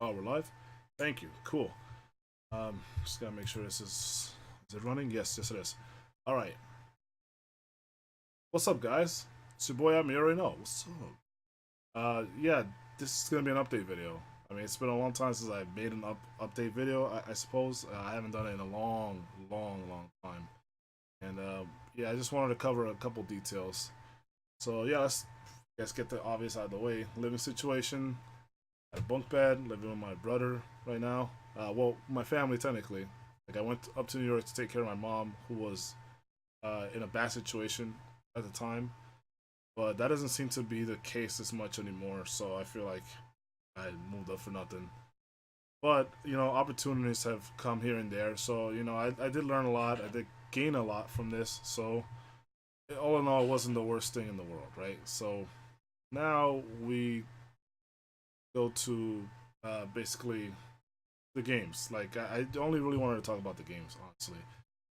Oh, we're live? Thank you. Cool. Just gotta make sure this is it running? Yes, it is. Alright. What's up, guys? It's your boy Atma, you already know. What's up? Yeah, this is gonna be an update video. I mean, it's been a long time since I made an update video, I suppose. I haven't done it in a long time. And yeah, I just wanted to cover a couple details. So yeah, let's get the obvious out of the way. Living situation, at a bunk bed, living with my brother right now. Well, my family technically. Like I went up to New York to take care of my mom, who was in a bad situation at the time. But that doesn't seem to be the case as much anymore. So I feel like I moved up for nothing. But opportunities have come here and there. So I did learn a lot. I did gain a lot from this. So all in all, it wasn't the worst thing in the world, right? So now we go to basically the games. Like I only really wanted to talk about the games, honestly.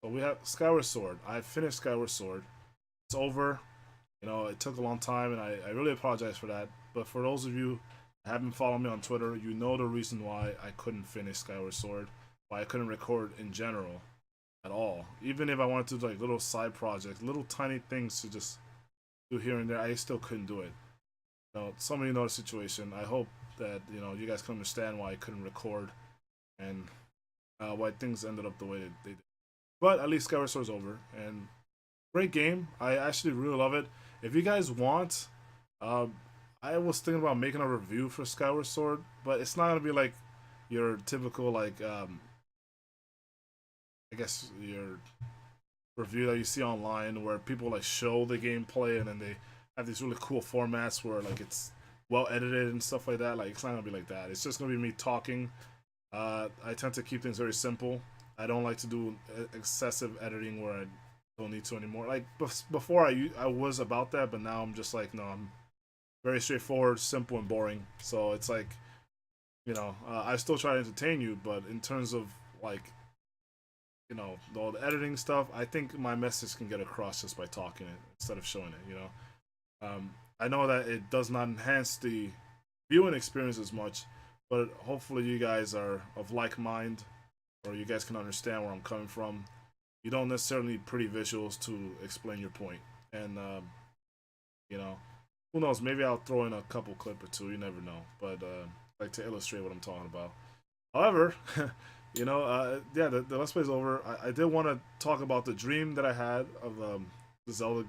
But we have Skyward Sword. I finished Skyward Sword. It's over. It took a long time, and I really apologize for that. But for those of you that haven't followed me on Twitter, you know the reason why I couldn't finish Skyward Sword, why I couldn't record in general at all. Even if I wanted to do like little side projects, little tiny things to just do here and there, I still couldn't do it. Some of you know the situation. I hope that you guys can understand why I couldn't record and why things ended up the way they did. But at least Skyward Sword's over, and great game. I actually really love it. If you guys want, I was thinking about making a review for Skyward Sword, but it's not gonna be like your typical like I guess your review that you see online where people like show the gameplay and then they have these really cool formats where like it's well edited and stuff like that. Like it's not gonna be like that. It's just gonna be me talking. I tend to keep things very simple. I don't like to do excessive editing where I don't need to anymore. Like before, I was about that, but now I'm just like no, I'm very straightforward, simple, and boring. So it's like I still try to entertain you, but in terms of like all the editing stuff, I think my message can get across just by talking it instead of showing it. I know that it does not enhance the viewing experience as much, but hopefully you guys are of like mind, or you guys can understand where I'm coming from. You don't necessarily need pretty visuals to explain your point, and you know, who knows? Maybe I'll throw in a couple clip or two. You never know, but like to illustrate what I'm talking about. However, yeah, the Let's Play's over. I did want to talk about the dream that I had of the Zelda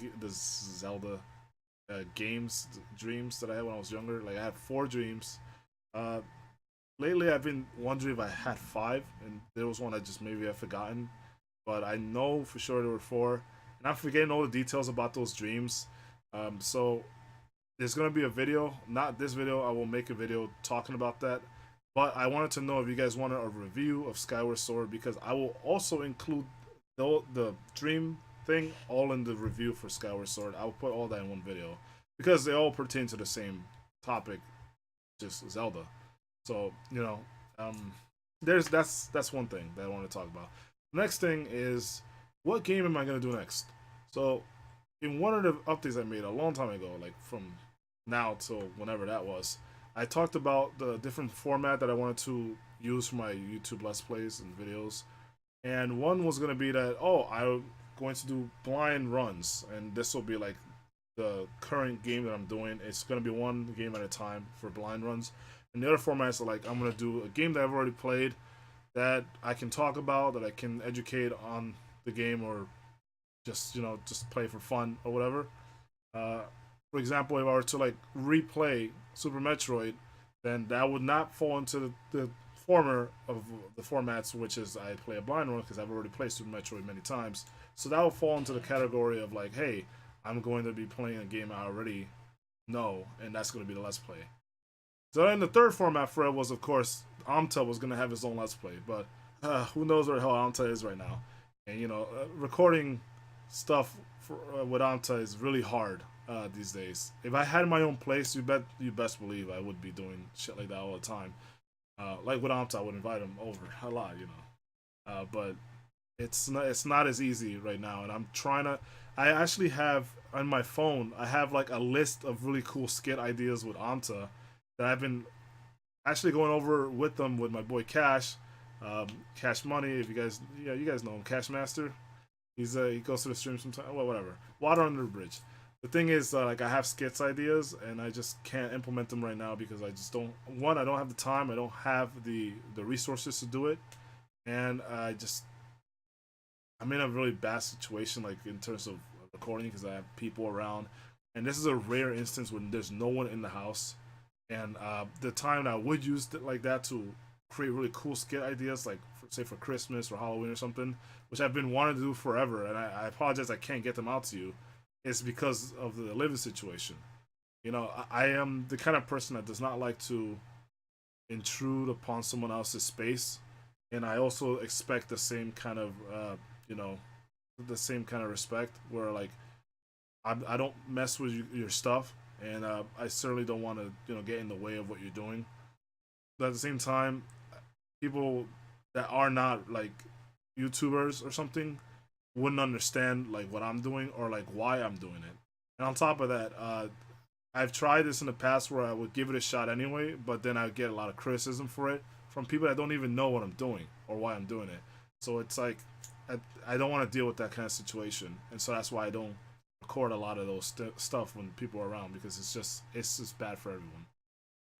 games dreams that I had when I was younger. Like I had four dreams. Uh, Lately, I've been wondering if I had five, and there was one I just maybe I've forgotten. But I know for sure there were four, and I'm forgetting all the details about those dreams. So there's gonna be a video, not this video. I will make a video talking about that. But I wanted to know if you guys wanted a review of Skyward Sword, because I will also include the dream thing all in the review for Skyward Sword. I will put all that in one video because they all pertain to the same topic, just Zelda. So that's one thing that I want to talk about. The next thing is, what game am I gonna do next? So in one of the updates I made a long time ago, like from now till whenever that was, I talked about the different format that I wanted to use for my YouTube Let's Plays and videos. And one was gonna be that, I'm going to do blind runs, and this will be like the current game that I'm doing. It's gonna be one game at a time for blind runs. And the other formats are like, I'm gonna do a game that I've already played that I can talk about, that I can educate on the game, or just play for fun or whatever. For example, if I were to like replay Super Metroid, then that would not fall into the former of the formats, which is I play a blind run because I've already played Super Metroid many times. So that will fall into the category of like, hey, I'm going to be playing a game I already know, and that's going to be the Let's Play. So then the third format for it was, of course, Amta was going to have his own Let's Play, but who knows where the hell Amta is right now. And, recording stuff with Amta is really hard these days. If I had my own place, you best believe I would be doing shit like that all the time. Like with Amta, I would invite him over a lot, but it's not as easy right now, and I'm trying to. I actually have on my phone. I have like a list of really cool skit ideas with Amta that actually going over with them with my boy Cash, Cash Money. If you guys, yeah, you guys know him, Cash Master. He goes to the stream sometimes. Well, whatever. Water under the bridge. The thing is, like, I have skits ideas, and I just can't implement them right now because I just don't. One, I don't have the time. I don't have the resources to do it, and I'm in a really bad situation, like in terms of recording, because I have people around, and this is a rare instance when there's no one in the house, and the time that I would use it like that to create really cool skit ideas, like say for Christmas or Halloween or something, which I've been wanting to do forever, and I apologize I can't get them out to you, is because of the living situation. You know, I am the kind of person that does not like to intrude upon someone else's space, and I also expect the same kind of you know the same kind of respect where like I don't mess with your stuff, and I certainly don't want to get in the way of what you're doing. But at the same time, people that are not like YouTubers or something wouldn't understand like what I'm doing or like why I'm doing it. And on top of that, I've tried this in the past where I would give it a shot anyway, but then I get a lot of criticism for it from people that don't even know what I'm doing or why I'm doing it. So it's like I don't want to deal with that kind of situation, and so that's why I don't record a lot of those stuff when people are around, because it's just bad for everyone.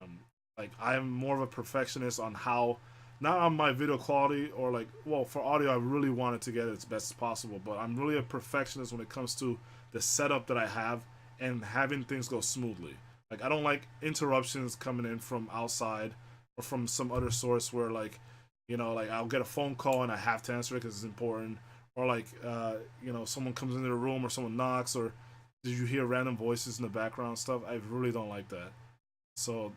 Um, like I'm more of a perfectionist on how, not on my video quality or like, well, for audio I really want it to get it as best as possible, but I'm really a perfectionist when it comes to the setup that I have and having things go smoothly. Like I don't like interruptions coming in from outside or from some other source where like, like I'll get a phone call and I have to answer it because it's important, or like someone comes into the room or someone knocks, or did you hear random voices in the background and stuff. I really don't like that. So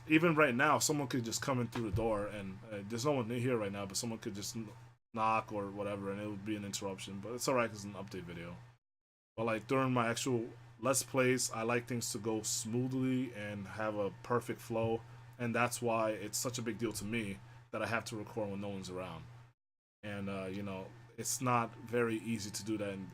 even right now, someone could just come in through the door, and there's no one here right now, but someone could just knock or whatever, and it would be an interruption. But it's alright because it's an update video. But like during my actual let's plays, I like things to go smoothly and have a perfect flow, and that's why it's such a big deal to me that I have to record when no one's around. And it's not very easy to do that in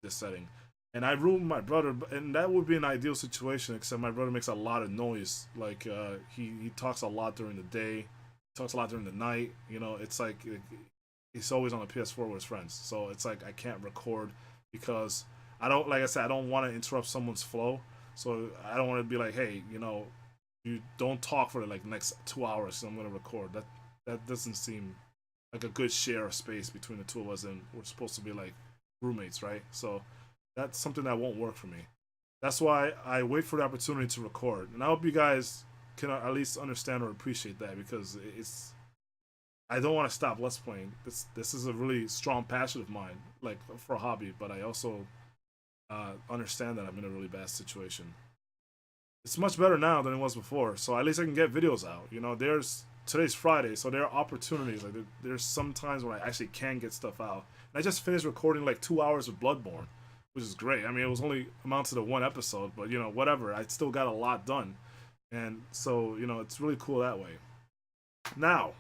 this setting. And I room my brother, and that would be an ideal situation. Except my brother makes a lot of noise. Like he talks a lot during the day, talks a lot during the night. It's like he's always on the PS4 with his friends. So it's like I can't record because I don't, like I said, I don't want to interrupt someone's flow. So I don't want to be like, hey, you don't talk for like the next 2 hours. So I'm gonna record. That doesn't seem like a good share of space between the two of us, and we're supposed to be like roommates, right? So that's something that won't work for me. That's why I wait for the opportunity to record, and I hope you guys can at least understand or appreciate that, because it's I don't want to stop let's playing. This is a really strong passion of mine, like for a hobby, but I also understand that I'm in a really bad situation. It's much better now than it was before, so at least I can get videos out. There's today's Friday, so there are opportunities. Like there's some times when I actually can get stuff out. And I just finished recording like 2 hours of Bloodborne, which is great. I mean, it was only amounted to one episode, but whatever. I still got a lot done, and so it's really cool that way. Now,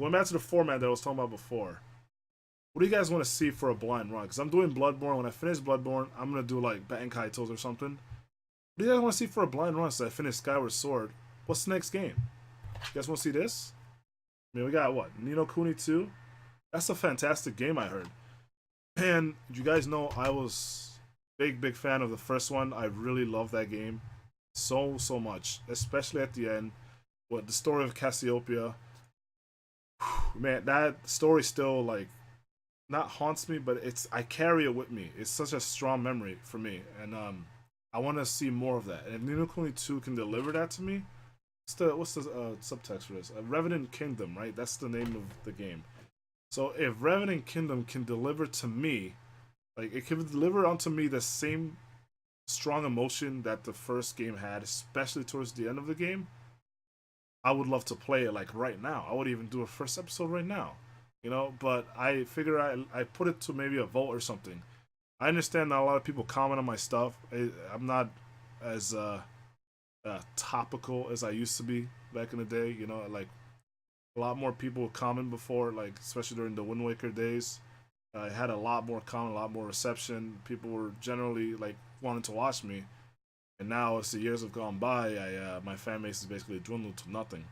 going back to the format that I was talking about before, what do you guys want to see for a blind run? Because I'm doing Bloodborne. When I finish Bloodborne, I'm gonna do like Batten Kaitos or something. What do you guys want to see for a blind run? So I finish Skyward Sword. What's the next game? You guys want to see this? I mean, we got what? Ni no Kuni 2? That's a fantastic game, I heard. And you guys know I was big fan of the first one. I really love that game so much, especially at the end. What the story of Cassiopeia. Man, that story still like not haunts me, but I carry it with me. It's such a strong memory for me, and I want to see more of that. And if Ni no Kuni 2 can deliver that to me, what's the subtext for this? Revenant Kingdom, right? That's the name of the game. So if Revenant Kingdom can deliver to me, like it can deliver onto me the same strong emotion that the first game had, especially towards the end of the game, I would love to play it like right now. I would even do a first episode right now. But I figure I put it to maybe a vote or something. I understand that a lot of people comment on my stuff. I'm not as topical as I used to be back in the day. Like a lot more people would comment before, like especially during the Wind Waker days. I had a lot more comment, a lot more reception. People were generally like wanting to watch me. And now, as the years have gone by, my fan base is basically dwindled to nothing,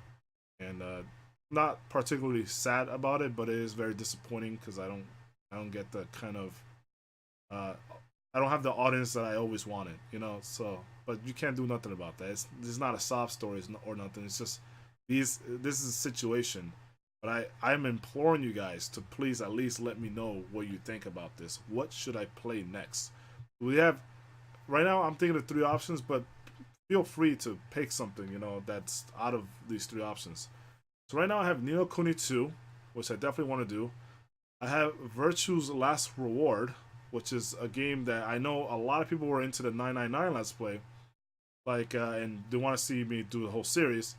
and not particularly sad about it, but it is very disappointing because I don't get the kind of uh, I don't have the audience that I always wanted, you know. So, but you can't do nothing about that. It's not a sob story or nothing. It's just this is a situation. But I'm imploring you guys to please at least let me know what you think about this. What should I play next? We have right now. I'm thinking of three options, but feel free to pick something, you know, that's out of these three options. So right now I have Ni no Kuni 2, which I definitely want to do. I have Virtue's Last Reward, which is a game that I know a lot of people were into the 999 Let's Play, like, and they want to see me do the whole series.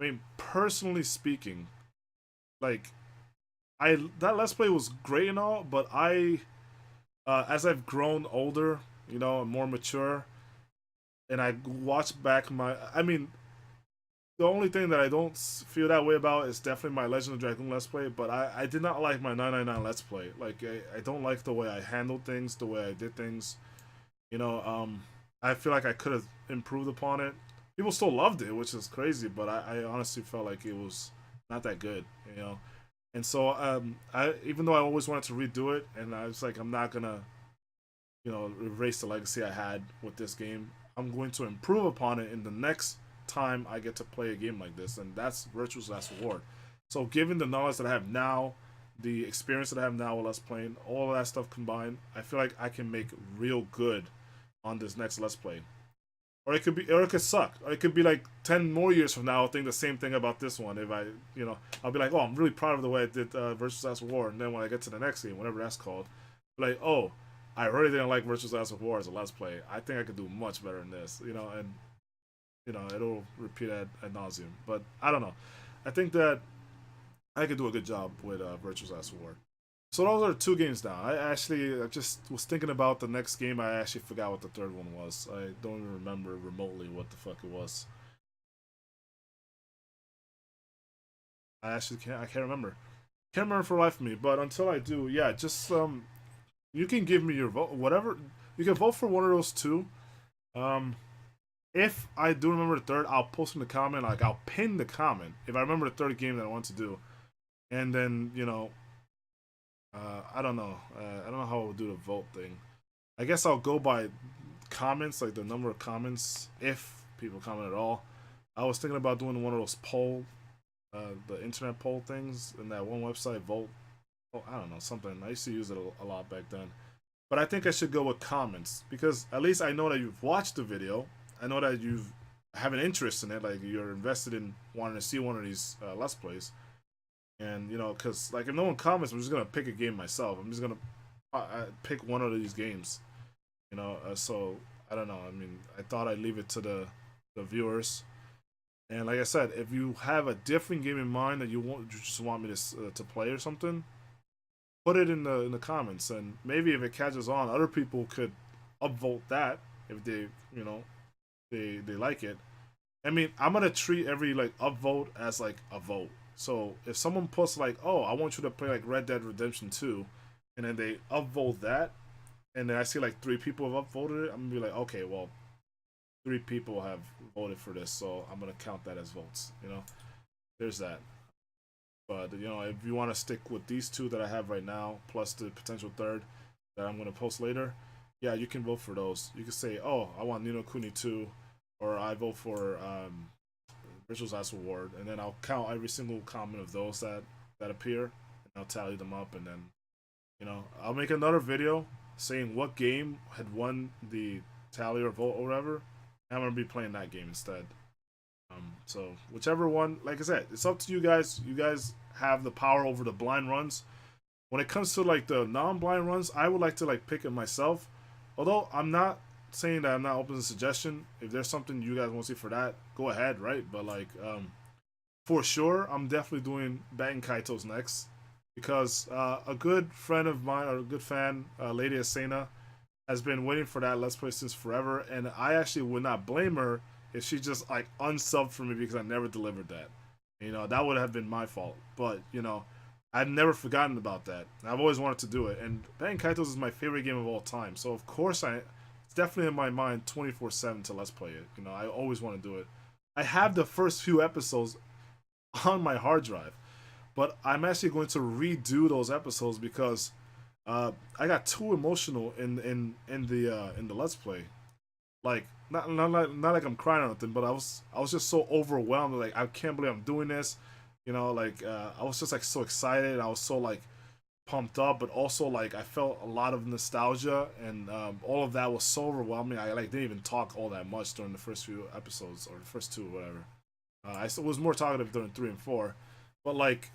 I mean, personally speaking, like, that Let's Play was great and all, but as I've grown older, you know, and more mature, and I watch back I mean, the only thing that I don't feel that way about is definitely my Legend of Dragoon Let's Play, but I did not like my 999 Let's Play. Like, I don't like the way I handled things, the way I did things. You know, I feel like I could have improved upon it. People still loved it, which is crazy, but I honestly felt like it was not that good, you know. And so, I even though I always wanted to redo it, and I was like, I'm not gonna, you know, erase the legacy I had with this game. I'm going to improve upon it in the next time I get to play a game like this, and that's Virtue's Last Reward. So, given the knowledge that I have now, the experience that I have now with Let's Playing, all of that stuff combined, I feel like I can make real good on this next Let's Play. Or it could suck. Or it could be like 10 more years from now, I'll think the same thing about this one. If I, you know, I'll be like, oh, I'm really proud of the way I did Virtue's Last Reward. And then when I get to the next game, whatever that's called, like, oh, I really didn't like Virtue's Last Reward as a Let's Play. I think I could do much better than this, you know, and you know, it'll repeat ad nauseum. But I don't know. I think that I could do a good job with Virtue's Last Reward. So those are two games down. I just was thinking about the next game. I actually forgot what the third one was. I don't even remember remotely what the fuck it was. I actually can't. I can't remember. Can't remember for the life of me. But until I do, yeah, just you can give me your vote. Whatever you can vote for one of those two. Um, if I do remember the third, I'll post in the comment. Like, I'll pin the comment if I remember the third game that I want to do, and then, you know, I don't know. I don't know how I'll do the vote thing. I guess I'll go by comments, like the number of comments, if people comment at all. I was thinking about doing one of those the internet poll things in that one website, Vote. Oh, I don't know, something. I used to use it a lot back then. But I think I should go with comments because at least I know that you've watched the video. I know that you have an interest in it, like you're invested in wanting to see one of these Let's Plays. And, you know, because, like, if no one comments, I'm just going to pick a game myself. I'm just going to pick one of these games, you know. So, I don't know. I mean, I thought I'd leave it to the viewers. And like I said, if you have a different game in mind that you just want me to play or something, put it in the comments. And maybe if it catches on, other people could upvote that if they, you know, they like it. I mean, I'm going to treat every, like, upvote as, like, a vote. So if someone puts like, oh, I want you to play like Red Dead Redemption 2, and then they upvote that, and then I see like 3 people have upvoted it, I'm gonna be like, okay, well, 3 people have voted for this, so I'm gonna count that as votes. You know, there's that. But, you know, if you want to stick with these 2 that I have right now, plus the potential third that I'm gonna post later, yeah, you can vote for those. You can say, oh, I want Ni no Kuni 2, or I vote for Virtue's Last Reward, and then I'll count every single comment of those that appear, and I'll tally them up, and then, you know, I'll make another video saying what game had won the tally or vote or whatever, and I'm gonna be playing that game instead. So whichever one, like I said, it's up to you guys. You guys have the power over the blind runs. When it comes to like the non-blind runs, I would like to like pick it myself. Although I'm not saying that I'm not open to suggestion. If there's something you guys want to see for that, go ahead, right? But like, for sure, I'm definitely doing Batten Kaito's next because a good friend of mine or a good fan, Lady Asena, has been waiting for that Let's Play since forever, and I actually would not blame her if she just like unsubbed for me because I never delivered that. You know, that would have been my fault. But, you know, I've never forgotten about that. I've always wanted to do it, and Batten Kaitos is my favorite game of all time. So of course it's definitely in my mind 24/7 to let's play it. You know, I always want to do it. I have the first few episodes on my hard drive, but I'm actually going to redo those episodes because I got too emotional in the let's play. Like not like I'm crying or nothing, but I was just so overwhelmed. Like I can't believe I'm doing this. You know, like I was just like so excited. I was so like pumped up, but also like I felt a lot of nostalgia, and all of that was so overwhelming. I like didn't even talk all that much during the first few episodes or the first two, whatever. I was more talkative during 3 and 4, but like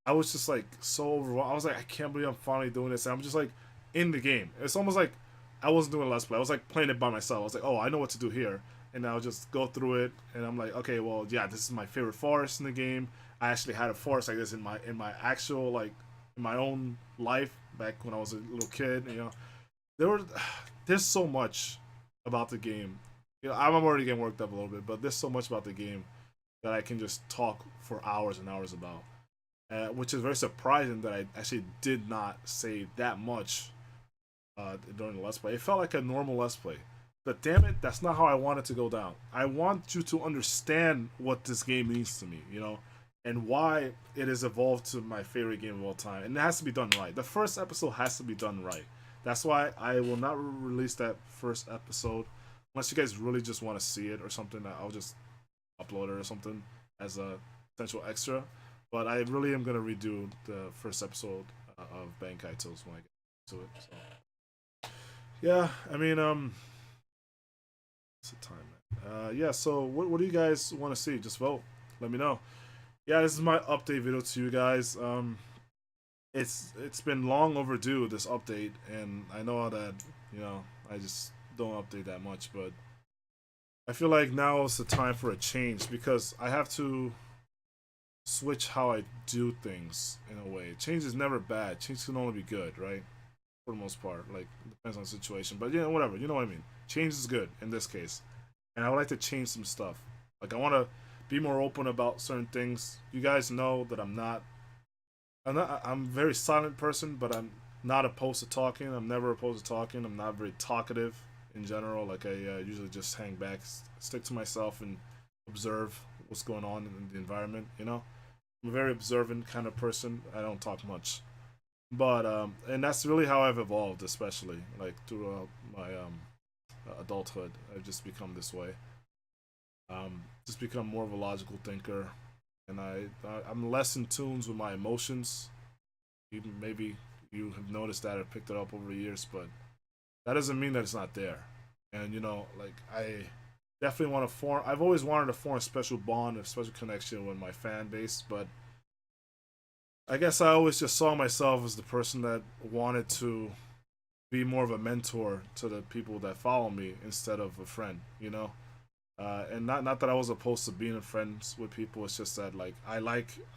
I was just like so overwhelmed. I was like, I can't believe I'm finally doing this. And I'm just like in the game. It's almost like I wasn't doing let's play. I was like playing it by myself. I was like, oh, I know what to do here, and I'll just go through it. And I'm like, okay, well, yeah, this is my favorite forest in the game. I actually had a forest like this in my actual like in my own life back when I was a little kid. You know, there were there's so much about the game. You know, I'm already getting worked up a little bit, but there's so much about the game that I can just talk for hours and hours about. Which is very surprising that I actually did not say that much during the Let's Play. It felt like a normal Let's Play. But damn it, that's not how I want it to go down. I want you to understand what this game means to me, you know, and why it has evolved to my favorite game of all time. And it has to be done right. The first episode has to be done right. That's why I will not release that first episode unless you guys really just want to see it or something. I'll just upload it or something as a potential extra. But I really am gonna redo the first episode of Bankai Tales when I get to it. So yeah, I mean, what's the time, man? Yeah. So what do you guys want to see? Just vote. Let me know. Yeah, this is my update video to you guys. It's been long overdue, this update, and I know that I just don't update that much, but I feel like now is the time for a change because I have to switch how I do things in a way. Change is never bad. Change can only be good, right? For the most part. Like, it depends on the situation. But, whatever. You know what I mean. Change is good in this case. And I would like to change some stuff. Like, I want to be more open about certain things. You guys know that I'm a very silent person, but I'm not opposed to talking. I'm never opposed to talking. I'm not very talkative in general. Like, I usually just hang back, stick to myself, and observe what's going on in the environment, I'm a very observant kind of person. I don't talk much, but and that's really how I've evolved, especially like throughout my adulthood. I've just become this way. Just become more of a logical thinker, and I'm less in tune with my emotions. Even maybe you have noticed that or picked it up over the years, but that doesn't mean that it's not there. And like I definitely want to form. I've always wanted to form a special bond, a special connection with my fan base, but I guess I always just saw myself as the person that wanted to be more of a mentor to the people that follow me instead of a friend, and not that I was opposed to being friends with people. It's just that like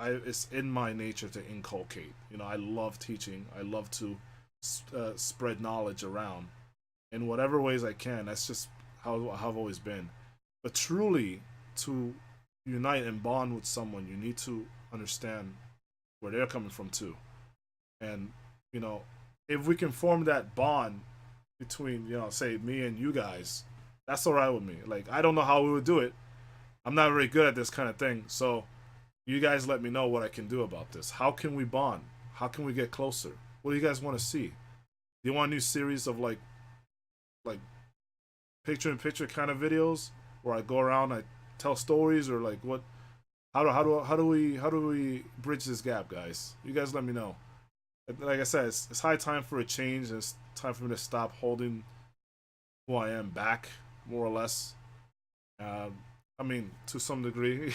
it's in my nature to inculcate. I love teaching. I love to spread knowledge around in whatever ways I can. That's just how I've always been. But truly, to unite and bond with someone, you need to understand where they're coming from too. And if we can form that bond between say me and you guys, that's all right with me. Like I don't know how we would do it. I'm not very good at this kind of thing. So you guys let me know what I can do about this. How can we bond? How can we get closer? What do you guys want to see? Do you want a new series of like picture in picture kind of videos where I go around, I tell stories, or like what? How do we bridge this gap, guys? You guys let me know. Like I said, it's high time for a change. And it's time for me to stop holding who I am back, more or less. I mean, to some degree,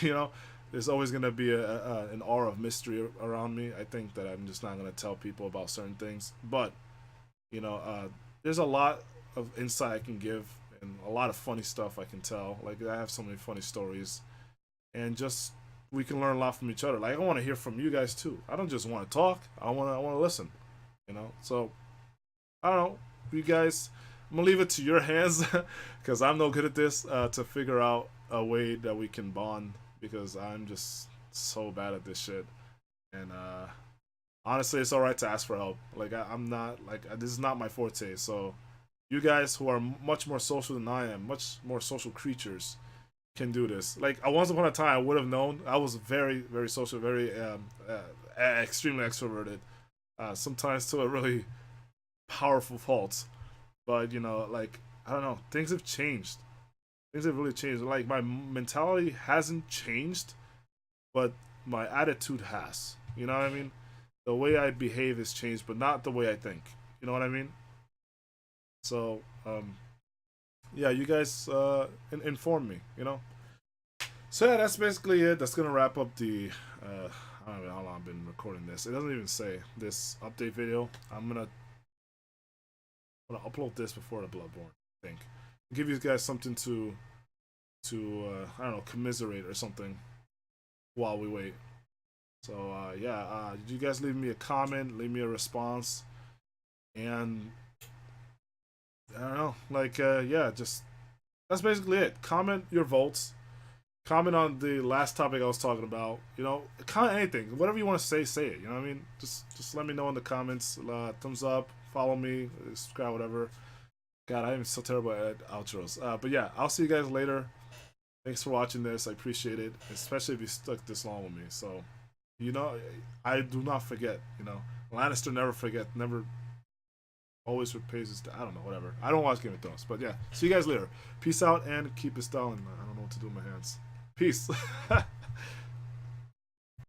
there's always gonna be an aura of mystery around me. I think that I'm just not gonna tell people about certain things, but there's a lot of insight I can give and a lot of funny stuff I can tell. Like I have so many funny stories, and just we can learn a lot from each other. Like I want to hear from you guys too. I don't just want to talk. I want to listen. So I don't know, you guys. I'm gonna leave it to your hands because I'm no good at this to figure out a way that we can bond because I'm just so bad at this shit. And honestly, it's alright to ask for help. Like I'm not like this is not my forte. So You guys who are much more social than I am, much more social creatures, can do this. Like once upon a time, I would have known. I was very, very social, very extremely extroverted. Sometimes to a really powerful fault. But you know, like I don't know, things have changed. Things have really changed. Like my mentality hasn't changed, but my attitude has. You know what I mean? The way I behave has changed, but not the way I think. You know what I mean? So, yeah, you guys inform me. You know. So yeah, that's basically it. That's gonna wrap up the. I don't know how long I've been recording this. It doesn't even say this update video. I'm gonna upload this before the Bloodborne. I think give you guys something to I don't know, commiserate or something while we wait. So yeah, you guys leave me a comment, leave me a response, and I don't know, like yeah, just that's basically it. Comment your votes. Comment on the last topic I was talking about. You know, comment anything, whatever you want to say it. You know what I mean? Just let me know in the comments. Thumbs up, follow me, subscribe, whatever. God, I am so terrible at outros. But yeah, I'll see you guys later. Thanks for watching this. I appreciate it, especially if you stuck this long with me. So, you know, I do not forget. You know, Lannister never forget, never always repays his. I don't know, whatever. I don't watch Game of Thrones, but yeah. See you guys later. Peace out and keep it styling. I don't know what to do with my hands. Peace.